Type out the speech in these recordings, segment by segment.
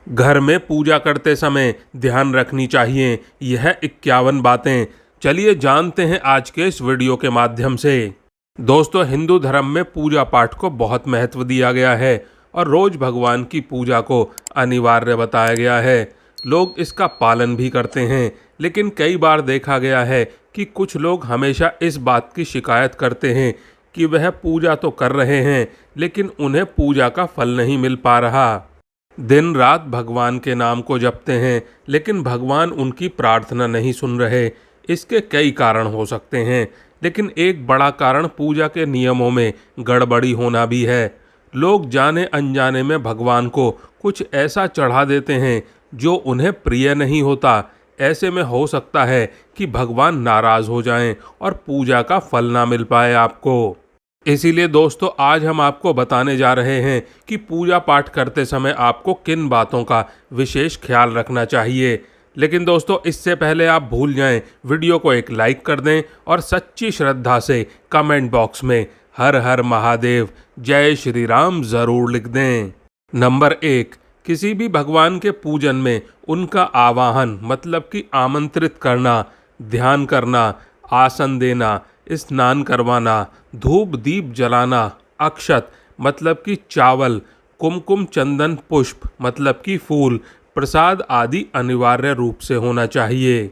घर में पूजा करते समय ध्यान रखनी चाहिए यह 51 बातें। चलिए जानते हैं आज के इस वीडियो के माध्यम से। दोस्तों, हिंदू धर्म में पूजा पाठ को बहुत महत्व दिया गया है और रोज भगवान की पूजा को अनिवार्य बताया गया है। लोग इसका पालन भी करते हैं, लेकिन कई बार देखा गया है कि कुछ लोग हमेशा इस बात की शिकायत करते हैं कि वह पूजा तो कर रहे हैं, लेकिन उन्हें पूजा का फल नहीं मिल पा रहा। दिन रात भगवान के नाम को जपते हैं, लेकिन भगवान उनकी प्रार्थना नहीं सुन रहे। इसके कई कारण हो सकते हैं, लेकिन एक बड़ा कारण पूजा के नियमों में गड़बड़ी होना भी है। लोग जाने अनजाने में भगवान को कुछ ऐसा चढ़ा देते हैं जो उन्हें प्रिय नहीं होता। ऐसे में हो सकता है कि भगवान नाराज हो जाएं और पूजा का फल ना मिल पाए आपको। इसीलिए दोस्तों, आज हम आपको बताने जा रहे हैं कि पूजा पाठ करते समय आपको किन बातों का विशेष ख्याल रखना चाहिए। लेकिन दोस्तों, इससे पहले आप भूल जाएं, वीडियो को एक लाइक कर दें और सच्ची श्रद्धा से कमेंट बॉक्स में हर हर महादेव, जय श्री राम ज़रूर लिख दें। नंबर 1, किसी भी भगवान के पूजन में उनका आवाहन मतलब कि आमंत्रित करना, ध्यान करना, आसन देना, स्नान करवाना, धूप दीप जलाना, अक्षत मतलब कि चावल, कुमकुम चंदन पुष्प मतलब कि फूल, प्रसाद आदि अनिवार्य रूप से होना चाहिए।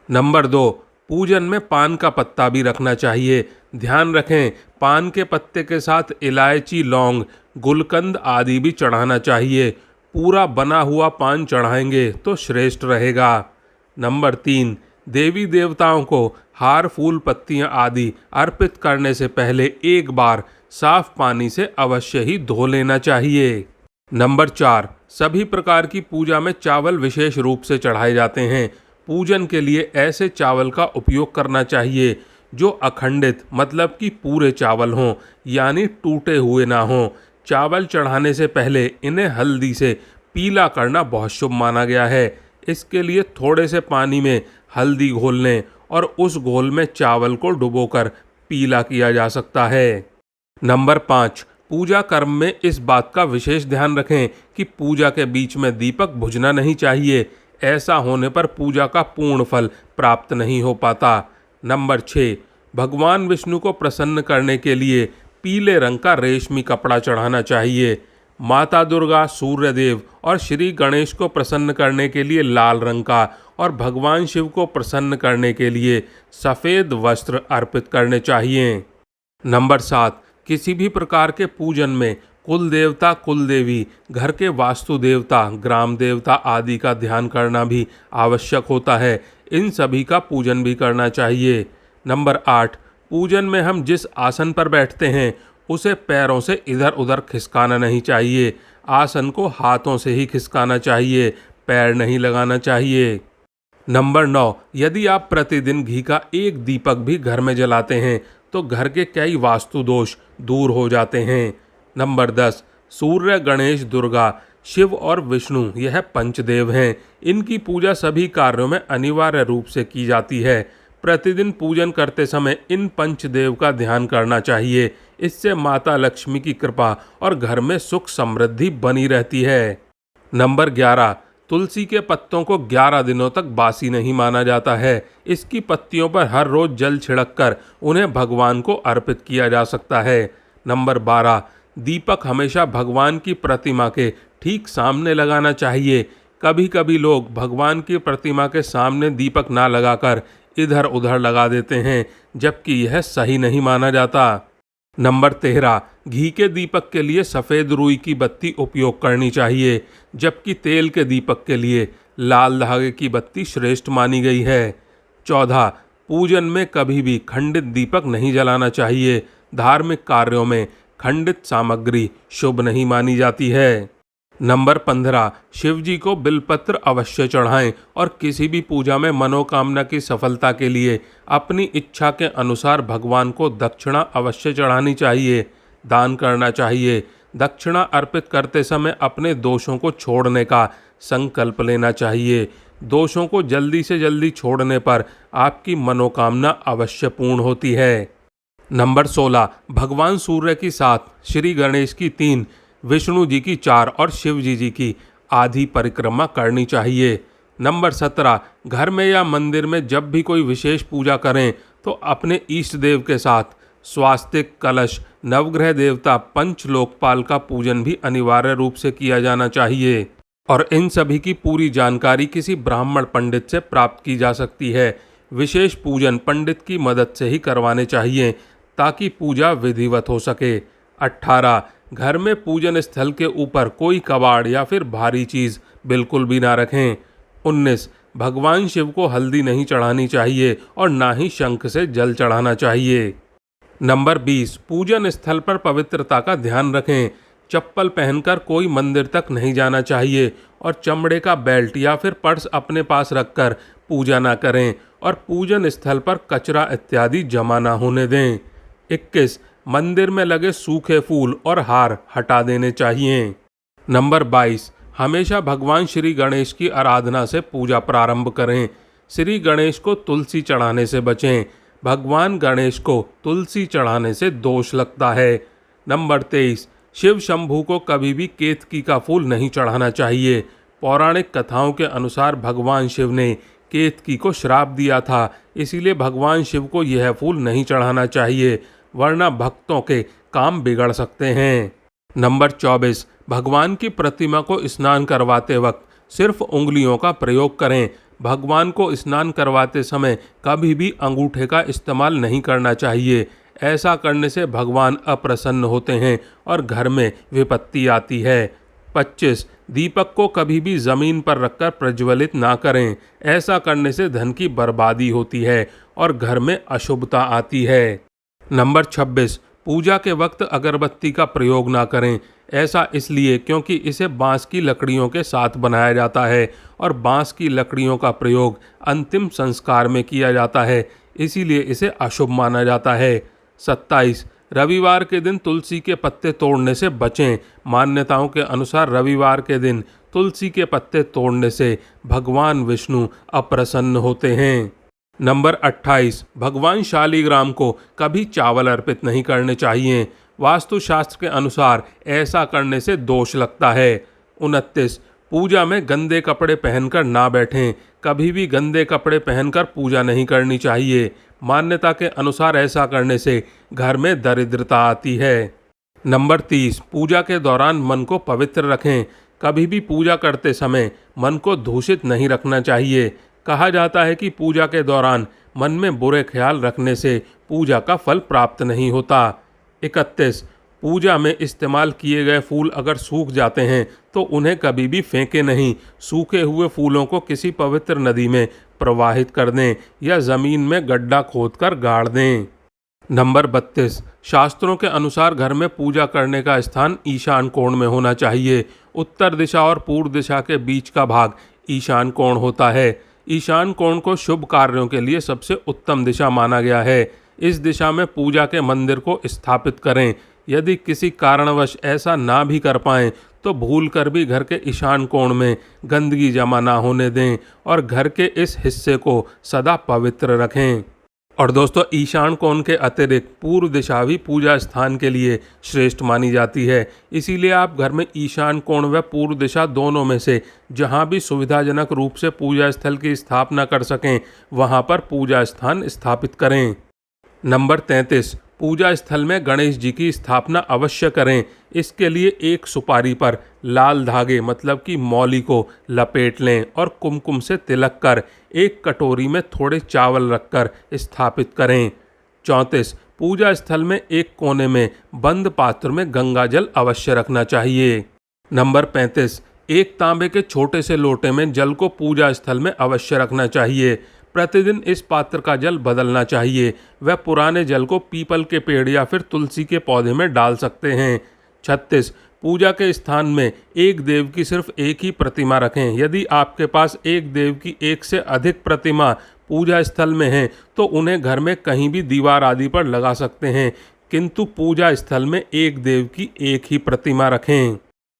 नंबर 2, पूजन में पान का पत्ता भी रखना चाहिए। ध्यान रखें, पान के पत्ते के साथ इलायची, लौंग, गुलकंद आदि भी चढ़ाना चाहिए। पूरा बना हुआ पान चढ़ाएंगे तो श्रेष्ठ रहेगा। नंबर 3, देवी देवताओं को हार, फूल, पत्तियां आदि अर्पित करने से पहले एक बार साफ पानी से अवश्य ही धो लेना चाहिए। नंबर 4, सभी प्रकार की पूजा में चावल विशेष रूप से चढ़ाए जाते हैं। पूजन के लिए ऐसे चावल का उपयोग करना चाहिए जो अखंडित मतलब कि पूरे चावल हों, यानी टूटे हुए ना हों। चावल चढ़ाने से पहले इन्हें हल्दी से पीला करना बहुत शुभ माना गया है। इसके लिए थोड़े से पानी में हल्दी घोल लें और उस घोल में चावल को डुबोकर पीला किया जा सकता है। नंबर 5, पूजा कर्म में इस बात का विशेष ध्यान रखें कि पूजा के बीच में दीपक बुझना नहीं चाहिए। ऐसा होने पर पूजा का पूर्ण फल प्राप्त नहीं हो पाता। नंबर 6, भगवान विष्णु को प्रसन्न करने के लिए पीले रंग का रेशमी कपड़ा चढ़ाना चाहिए। माता दुर्गा, सूर्य देव और श्री गणेश को प्रसन्न करने के लिए लाल रंग का और भगवान शिव को प्रसन्न करने के लिए सफ़ेद वस्त्र अर्पित करने चाहिए। नंबर 7, किसी भी प्रकार के पूजन में कुल देवता, कुल देवी, घर के वास्तु देवता, ग्राम देवता आदि का ध्यान करना भी आवश्यक होता है। इन सभी का पूजन भी करना चाहिए। नंबर 8, पूजन में हम जिस आसन पर बैठते हैं उसे पैरों से इधर उधर खिसकाना नहीं चाहिए। आसन को हाथों से ही खिसकाना चाहिए, पैर नहीं लगाना चाहिए। नंबर 9, यदि आप प्रतिदिन घी का एक दीपक भी घर में जलाते हैं तो घर के कई वास्तु दोष दूर हो जाते हैं। नंबर 10, सूर्य, गणेश, दुर्गा, शिव और विष्णु यह पंचदेव हैं। इनकी पूजा सभी कार्यों में अनिवार्य रूप से की जाती है। प्रतिदिन पूजन करते समय इन पंचदेव का ध्यान करना चाहिए। इससे माता लक्ष्मी की कृपा और घर में सुख समृद्धि बनी रहती है। नंबर 11, तुलसी के पत्तों को 11 दिनों तक बासी नहीं माना जाता है। इसकी पत्तियों पर हर रोज जल छिड़क कर उन्हें भगवान को अर्पित किया जा सकता है। नंबर 12, दीपक हमेशा भगवान की प्रतिमा के ठीक सामने लगाना चाहिए। कभी कभी लोग भगवान की प्रतिमा के सामने दीपक ना लगाकर इधर उधर लगा देते हैं, जबकि यह सही नहीं माना जाता। नंबर 13, घी के दीपक के लिए सफ़ेद रुई की बत्ती उपयोग करनी चाहिए, जबकि तेल के दीपक के लिए लाल धागे की बत्ती श्रेष्ठ मानी गई है। 14, पूजन में कभी भी खंडित दीपक नहीं जलाना चाहिए। धार्मिक कार्यों में खंडित सामग्री शुभ नहीं मानी जाती है। नंबर 15, शिवजी को बिलपत्र अवश्य चढ़ाएं और किसी भी पूजा में मनोकामना की सफलता के लिए अपनी इच्छा के अनुसार भगवान को दक्षिणा अवश्य चढ़ानी चाहिए, दान करना चाहिए। दक्षिणा अर्पित करते समय अपने दोषों को छोड़ने का संकल्प लेना चाहिए। दोषों को जल्दी से जल्दी छोड़ने पर आपकी मनोकामना अवश्य पूर्ण होती है। नंबर 16, भगवान सूर्य की 7, श्री गणेश की 3, विष्णु जी की 4 और शिव जी की आधी परिक्रमा करनी चाहिए। नंबर 17, घर में या मंदिर में जब भी कोई विशेष पूजा करें तो अपने इष्ट देव के साथ स्वास्तिक, कलश, नवग्रह देवता, पंच लोकपाल का पूजन भी अनिवार्य रूप से किया जाना चाहिए और इन सभी की पूरी जानकारी किसी ब्राह्मण पंडित से प्राप्त की जा सकती है। विशेष पूजन पंडित की मदद से ही करवाने चाहिए ताकि पूजा विधिवत हो सके। 18, घर में पूजन स्थल के ऊपर कोई कबाड़ या फिर भारी चीज़ बिल्कुल भी ना रखें। 19, भगवान शिव को हल्दी नहीं चढ़ानी चाहिए और ना ही शंख से जल चढ़ाना चाहिए। नंबर 20, पूजन स्थल पर पवित्रता का ध्यान रखें। चप्पल पहनकर कोई मंदिर तक नहीं जाना चाहिए और चमड़े का बेल्ट या फिर पर्स अपने पास रखकर पूजा ना करें और पूजन स्थल पर कचरा इत्यादि जमा ना होने दें। 21, मंदिर में लगे सूखे फूल और हार हटा देने चाहिए। नंबर 22, हमेशा भगवान श्री गणेश की आराधना से पूजा प्रारंभ करें। श्री गणेश को तुलसी चढ़ाने से बचें। भगवान गणेश को तुलसी चढ़ाने से दोष लगता है। नंबर 23, शिव शंभू को कभी भी केतकी का फूल नहीं चढ़ाना चाहिए। पौराणिक कथाओं के अनुसार भगवान शिव ने केतकी को श्राप दिया था, इसीलिए भगवान शिव को यह फूल नहीं चढ़ाना चाहिए, वरना भक्तों के काम बिगड़ सकते हैं। नंबर 24, भगवान की प्रतिमा को स्नान करवाते वक्त सिर्फ उंगलियों का प्रयोग करें। भगवान को स्नान करवाते समय कभी भी अंगूठे का इस्तेमाल नहीं करना चाहिए। ऐसा करने से भगवान अप्रसन्न होते हैं और घर में विपत्ति आती है। 25, दीपक को कभी भी ज़मीन पर रखकर प्रज्वलित ना करें। ऐसा करने से धन की बर्बादी होती है और घर में अशुभता आती है। नंबर 26, पूजा के वक्त अगरबत्ती का प्रयोग ना करें। ऐसा इसलिए क्योंकि इसे बांस की लकड़ियों के साथ बनाया जाता है और बांस की लकड़ियों का प्रयोग अंतिम संस्कार में किया जाता है, इसीलिए इसे अशुभ माना जाता है। 27, रविवार के दिन तुलसी के पत्ते तोड़ने से बचें। मान्यताओं के अनुसार रविवार के दिन तुलसी के पत्ते तोड़ने से भगवान विष्णु अप्रसन्न होते हैं। नंबर 28, भगवान शालिग्राम को कभी चावल अर्पित नहीं करने चाहिए। वास्तुशास्त्र के अनुसार ऐसा करने से दोष लगता है। 29, पूजा में गंदे कपड़े पहनकर ना बैठें। कभी भी गंदे कपड़े पहनकर पूजा नहीं करनी चाहिए। मान्यता के अनुसार ऐसा करने से घर में दरिद्रता आती है। नंबर 30, पूजा के दौरान मन को पवित्र रखें। कभी भी पूजा करते समय मन को दूषित नहीं रखना चाहिए। कहा जाता है कि पूजा के दौरान मन में बुरे ख्याल रखने से पूजा का फल प्राप्त नहीं होता। 31, पूजा में इस्तेमाल किए गए फूल अगर सूख जाते हैं तो उन्हें कभी भी फेंके नहीं। सूखे हुए फूलों को किसी पवित्र नदी में प्रवाहित कर दें या ज़मीन में गड्ढा खोदकर गाड़ दें। नंबर 32, शास्त्रों के अनुसार घर में पूजा करने का स्थान ईशान कोण में होना चाहिए। उत्तर दिशा और पूर्व दिशा के बीच का भाग ईशान कोण होता है। ईशान कोण को शुभ कार्यों के लिए सबसे उत्तम दिशा माना गया है। इस दिशा में पूजा के मंदिर को स्थापित करें। यदि किसी कारणवश ऐसा ना भी कर पाएं तो भूल कर भी घर के ईशान कोण में गंदगी जमा ना होने दें और घर के इस हिस्से को सदा पवित्र रखें। और दोस्तों, ईशान कोण के अतिरिक्त पूर्व दिशा भी पूजा स्थान के लिए श्रेष्ठ मानी जाती है। इसीलिए आप घर में ईशान कोण व पूर्व दिशा दोनों में से जहां भी सुविधाजनक रूप से पूजा स्थल की स्थापना कर सकें वहां पर पूजा स्थान स्थापित करें। नंबर 33, पूजा स्थल में गणेश जी की स्थापना अवश्य करें। इसके लिए एक सुपारी पर लाल धागे मतलब कि मौली को लपेट लें और कुमकुम से तिलक कर एक कटोरी में थोड़े चावल रखकर स्थापित करें। 34, पूजा स्थल में एक कोने में बंद पात्र में गंगा जल अवश्य रखना चाहिए। नंबर 35, एक तांबे के छोटे से लोटे में जल को पूजा स्थल में अवश्य रखना चाहिए। प्रतिदिन इस पात्र का जल बदलना चाहिए। वह पुराने जल को पीपल के पेड़ या फिर तुलसी के पौधे में डाल सकते हैं। 36, पूजा के स्थान में एक देव की सिर्फ एक ही प्रतिमा रखें। यदि आपके पास एक देव की एक से अधिक प्रतिमा पूजा स्थल में है तो उन्हें घर में कहीं भी दीवार आदि पर लगा सकते हैं, किंतु पूजा स्थल में एक देव की एक ही प्रतिमा रखें।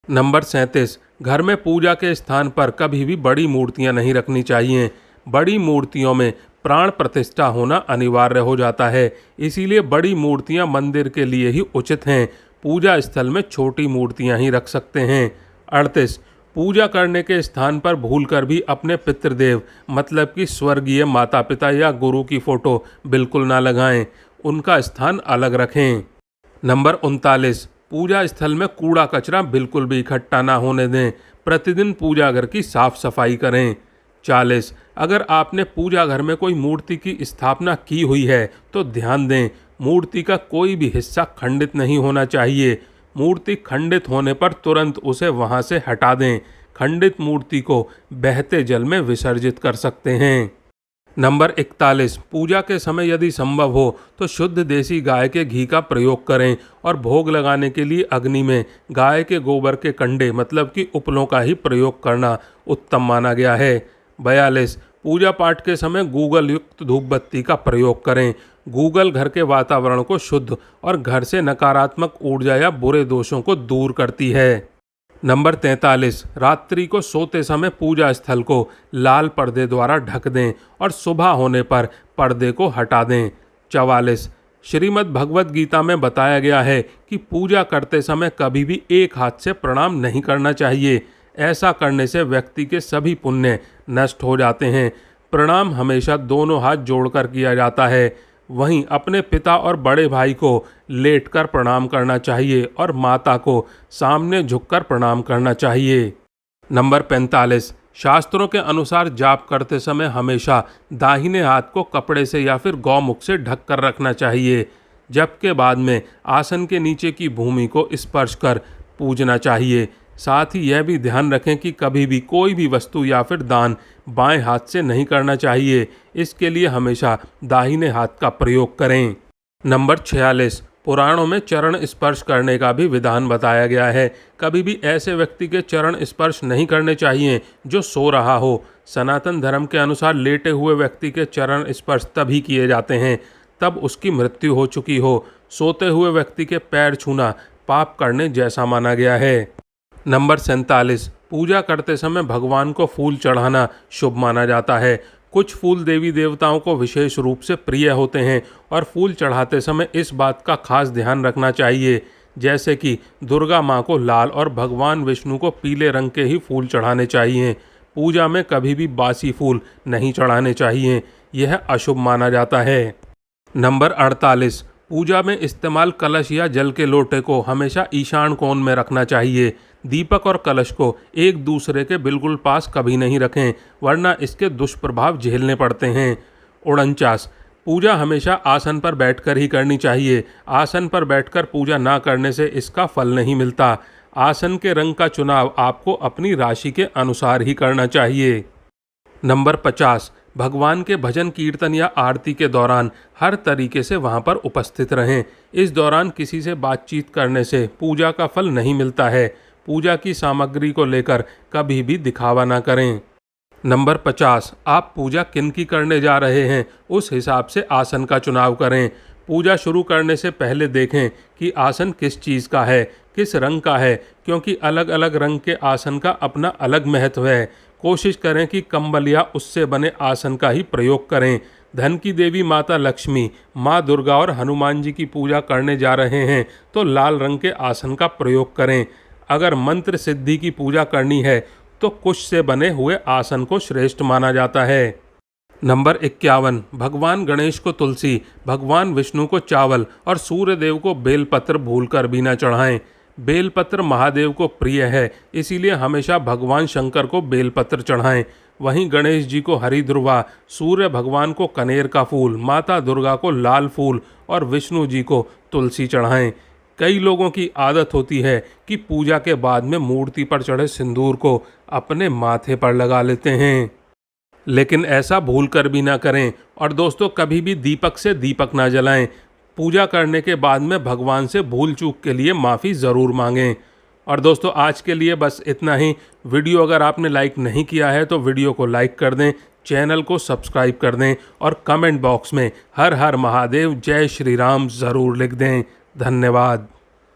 नंबर 37, घर में पूजा के स्थान पर कभी भी बड़ी मूर्तियां नहीं रखनी चाहिए। बड़ी मूर्तियों में प्राण प्रतिष्ठा होना अनिवार्य हो जाता है, इसीलिए बड़ी मूर्तियां मंदिर के लिए ही उचित हैं। पूजा स्थल में छोटी मूर्तियां ही रख सकते हैं। 38, पूजा करने के स्थान पर भूलकर भी अपने पितृदेव मतलब कि स्वर्गीय माता पिता या गुरु की फोटो बिल्कुल ना लगाएं, उनका स्थान अलग रखें। नंबर 39, पूजा स्थल में कूड़ा कचरा बिल्कुल भी इकट्ठा ना होने दें। प्रतिदिन पूजा घर की साफ सफाई करें। 40, अगर आपने पूजा घर में कोई मूर्ति की स्थापना की हुई है तो ध्यान दें, मूर्ति का कोई भी हिस्सा खंडित नहीं होना चाहिए। मूर्ति खंडित होने पर तुरंत उसे वहां से हटा दें। खंडित मूर्ति को बहते जल में विसर्जित कर सकते हैं। नंबर 41, पूजा के समय यदि संभव हो तो शुद्ध देसी गाय के घी का प्रयोग करें और भोग लगाने के लिए अग्नि में गाय के गोबर के कंडे मतलब कि उपलों का ही प्रयोग करना उत्तम माना गया है। 42, पूजा पाठ के समय गूगल युक्त धूप बत्ती का प्रयोग करें। गूगल घर के वातावरण को शुद्ध और घर से नकारात्मक ऊर्जा या बुरे दोषों को दूर करती है। नंबर 43, रात्रि को सोते समय पूजा स्थल को लाल पर्दे द्वारा ढक दें और सुबह होने पर पर्दे को हटा दें। 44, श्रीमद् भगवद गीता में बताया गया है कि पूजा करते समय कभी भी एक हाथ से प्रणाम नहीं करना चाहिए। ऐसा करने से व्यक्ति के सभी पुण्य नष्ट हो जाते हैं। प्रणाम हमेशा दोनों हाथ जोड़कर किया जाता है। वहीं अपने पिता और बड़े भाई को लेटकर प्रणाम करना चाहिए और माता को सामने झुककर प्रणाम करना चाहिए। नंबर 45, शास्त्रों के अनुसार जाप करते समय हमेशा दाहिने हाथ को कपड़े से या फिर गौमुख से ढक कर रखना चाहिए। जप के बाद में आसन के नीचे की भूमि को स्पर्श कर पूजना चाहिए। साथ ही यह भी ध्यान रखें कि कभी भी कोई भी वस्तु या फिर दान बाएं हाथ से नहीं करना चाहिए। इसके लिए हमेशा दाहिने हाथ का प्रयोग करें। नंबर 46, पुराणों में चरण स्पर्श करने का भी विधान बताया गया है। कभी भी ऐसे व्यक्ति के चरण स्पर्श नहीं करने चाहिए जो सो रहा हो। सनातन धर्म के अनुसार लेटे हुए व्यक्ति के चरण स्पर्श तभी किए जाते हैं तब उसकी मृत्यु हो चुकी हो। सोते हुए व्यक्ति के पैर छूना पाप करने जैसा माना गया है। नंबर 47, पूजा करते समय भगवान को फूल चढ़ाना शुभ माना जाता है। कुछ फूल देवी देवताओं को विशेष रूप से प्रिय होते हैं और फूल चढ़ाते समय इस बात का खास ध्यान रखना चाहिए, जैसे कि दुर्गा माँ को लाल और भगवान विष्णु को पीले रंग के ही फूल चढ़ाने चाहिए। पूजा में कभी भी बासी फूल नहीं चढ़ाने चाहिए, यह अशुभ माना जाता है। नंबर 48, पूजा में इस्तेमाल कलश या जल के लोटे को हमेशा ईशान कोण में रखना चाहिए। दीपक और कलश को एक दूसरे के बिल्कुल पास कभी नहीं रखें, वरना इसके दुष्प्रभाव झेलने पड़ते हैं। 49, पूजा हमेशा आसन पर बैठकर ही करनी चाहिए। आसन पर बैठकर पूजा ना करने से इसका फल नहीं मिलता। आसन के रंग का चुनाव आपको अपनी राशि के अनुसार ही करना चाहिए। नंबर 50, भगवान के भजन कीर्तन या आरती के दौरान हर तरीके से वहां पर उपस्थित रहें। इस दौरान किसी से बातचीत करने से पूजा का फल नहीं मिलता है। पूजा की सामग्री को लेकर कभी भी दिखावा ना करें। नंबर 50, आप पूजा किन की करने जा रहे हैं उस हिसाब से आसन का चुनाव करें। पूजा शुरू करने से पहले देखें कि आसन किस चीज़ का है, किस रंग का है, क्योंकि अलग अलग रंग के आसन का अपना अलग महत्व है। कोशिश करें कि कंबल या उससे बने आसन का ही प्रयोग करें। धन की देवी माता लक्ष्मी, माँ दुर्गा और हनुमान जी की पूजा करने जा रहे हैं तो लाल रंग के आसन का प्रयोग करें। अगर मंत्र सिद्धि की पूजा करनी है तो कुश से बने हुए आसन को श्रेष्ठ माना जाता है। नंबर 51, भगवान गणेश को तुलसी, भगवान विष्णु को चावल और सूर्य देव को बेलपत्र भूलकर भी न चढ़ाएं। बेलपत्र महादेव को प्रिय है, इसीलिए हमेशा भगवान शंकर को बेलपत्र चढ़ाएं। वहीं गणेश जी को हरी ध्रुवा, सूर्य भगवान को कनेर का फूल, माता दुर्गा को लाल फूल और विष्णु जी को तुलसी चढ़ाएं। कई लोगों की आदत होती है कि पूजा के बाद में मूर्ति पर चढ़े सिंदूर को अपने माथे पर लगा लेते हैं, लेकिन ऐसा भूल कर भी ना करें। और दोस्तों, कभी भी दीपक से दीपक ना जलाएं। पूजा करने के बाद में भगवान से भूल चूक के लिए माफ़ी ज़रूर मांगें। और दोस्तों, आज के लिए बस इतना ही। वीडियो अगर आपने लाइक नहीं किया है तो वीडियो को लाइक कर दें, चैनल को सब्सक्राइब कर दें और कमेंट बॉक्स में हर हर महादेव जय श्री राम ज़रूर लिख दें। धन्यवाद।